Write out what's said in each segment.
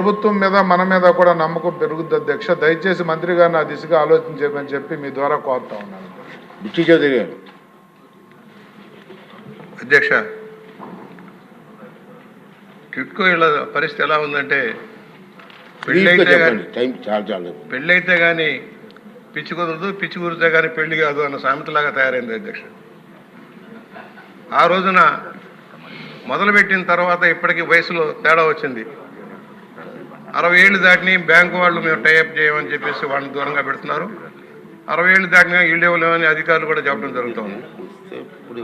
ప్రభుత్వం మీద మన మీద కూడా నమ్మకం పెరుగుద్ది అధ్యక్ష. దయచేసి మంత్రి గారిని ఆ దిశగా ఆలోచించమని చెప్పి మీ ద్వారా కోరుతా ఉన్నాను. బుచ్చి చౌదరి గారు. అధ్యక్ష, టిట్కో ఇళ్ళ పరిస్థితి ఎలా ఉందంటే పెళ్ళైతే కానీ పిచ్చి కుదరదు, పిచ్చి కుదిరితే కానీ పెళ్లి కాదు అన్న సామెతలాగా తయారైంది అధ్యక్ష. ఆ రోజున మొదలుపెట్టిన తర్వాత ఇప్పటికీ వయసులో తేడా వచ్చింది. 60 ఏళ్ళు దాటిని బ్యాంకు వాళ్ళు మేము టైఅప్ చేయమని చెప్పేసి వాళ్ళని దూరంగా పెడుతున్నారు. 60 ఏళ్ళు దాటినా ఇళ్ళు ఇవ్వలేమని అధికారులు కూడా చెప్పడం జరుగుతుంది.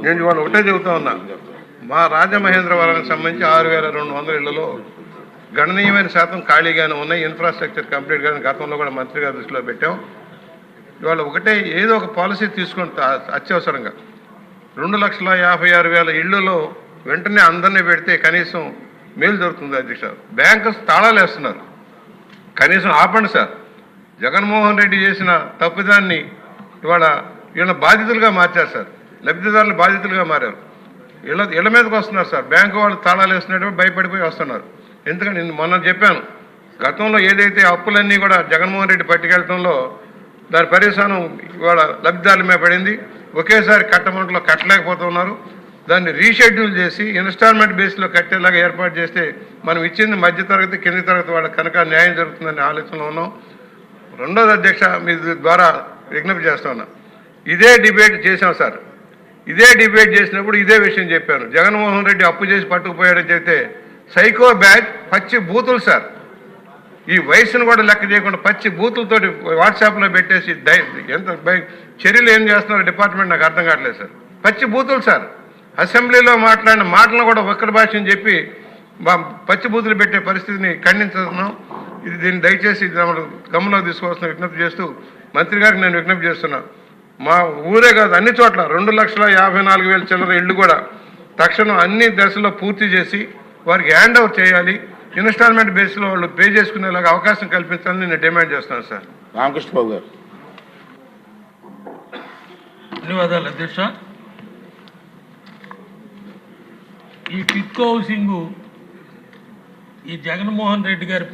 నేను వాళ్ళు ఒకటే చెబుతా ఉన్నా, మా రాజమహేంద్రవరానికి సంబంధించి 6200 ఇళ్లలో గణనీయమైన శాతం ఖాళీగానే ఉన్నాయి. ఇన్ఫ్రాస్ట్రక్చర్ కంప్లీట్గానే గతంలో కూడా మంత్రి గారి దృష్టిలో పెట్టాం. ఇవాళ ఒకటే ఏదో ఒక పాలసీ తీసుకొని అత్యవసరంగా 2,56,000 ఇళ్లలో వెంటనే అందరినీ పెడితే కనీసం మేలు దొరుకుతుంది అధ్యక్ష. బ్యాంకర్స్ తాళాలు వేస్తున్నారు, కనీసం ఆపండి సార్. జగన్మోహన్ రెడ్డి చేసిన తప్పిదాన్ని ఇవాళ వీళ్ళ బాధితులుగా మార్చారు సార్. లబ్ధిదారులు బాధితులుగా మారారు. ఇళ్ళ మీదకి వస్తున్నారు సార్. బ్యాంకు వాళ్ళు తాళాలు వేస్తున్నట్టు భయపడిపోయి వస్తున్నారు. ఎందుకంటే నేను మొన్న చెప్పాను, గతంలో ఏదైతే అప్పులన్నీ కూడా జగన్మోహన్ రెడ్డి పట్టుకెళ్ళటంలో దాని పరిశానం ఇవాళ లబ్ధిదారుల మీద పడింది. ఒకేసారి కట్టమంటలో కట్టలేకపోతున్నారు. దాన్ని రీషెడ్యూల్ చేసి ఇన్స్టాల్మెంట్ బేస్లో కట్టేలాగా ఏర్పాటు చేస్తే మనం ఇచ్చింది మధ్యతరగతి కింది తరగతి వాళ్ళకి కనుక న్యాయం జరుగుతుందని ఆలోచనలో ఉన్నాం. రెండోది అధ్యక్ష, మీ ద్వారా విజ్ఞప్తి చేస్తా ఉన్నా, ఇదే డిబేట్ చేశాం సార్. ఇదే డిబేట్ చేసినప్పుడు ఇదే విషయం చెప్పాను. జగన్మోహన్ రెడ్డి అప్పు చేసి పట్టుకుపోయాడని చెప్తే సైకో బ్యాచ్ పచ్చి బూతులు సార్. ఈ వయసును కూడా లెక్క చేయకుండా పచ్చి బూతులతోటి వాట్సాప్లో పెట్టేసి ఎంత చర్యలు ఏం చేస్తున్నారో డిపార్ట్మెంట్ నాకు అర్థం కావట్లేదు సార్. పచ్చి బూతులు సార్. అసెంబ్లీలో మాట్లాడిన మాటలను కూడా ఒక్కరి భాష అని చెప్పి పచ్చి బూతులు పెట్టే పరిస్థితిని ఖండించుతున్నాం. దీన్ని దయచేసి గమనంలో తీసుకోవాల్సిన విజ్ఞప్తి చేస్తూ మంత్రి గారికి నేను విజ్ఞప్తి చేస్తున్నా. మా ఊరే కాదు, అన్ని చోట్ల 2,54,000 చిల్లర ఇళ్ళు కూడా తక్షణం అన్ని దశల్లో పూర్తి చేసి వారికి హ్యాండ్ ఓవర్ చేయాలి. ఇన్స్టాల్మెంట్ బేస్లో వాళ్ళు పే చేసుకునేలాగా అవకాశం కల్పించాలని నేను డిమాండ్ చేస్తున్నాను సార్. రామకృష్ణ బాబు గారు. ధన్యవాదాలు అధ్యక్ష. ఈ టిట్కో హౌసింగ్ ఈ జగన్మోహన్ రెడ్డి గారి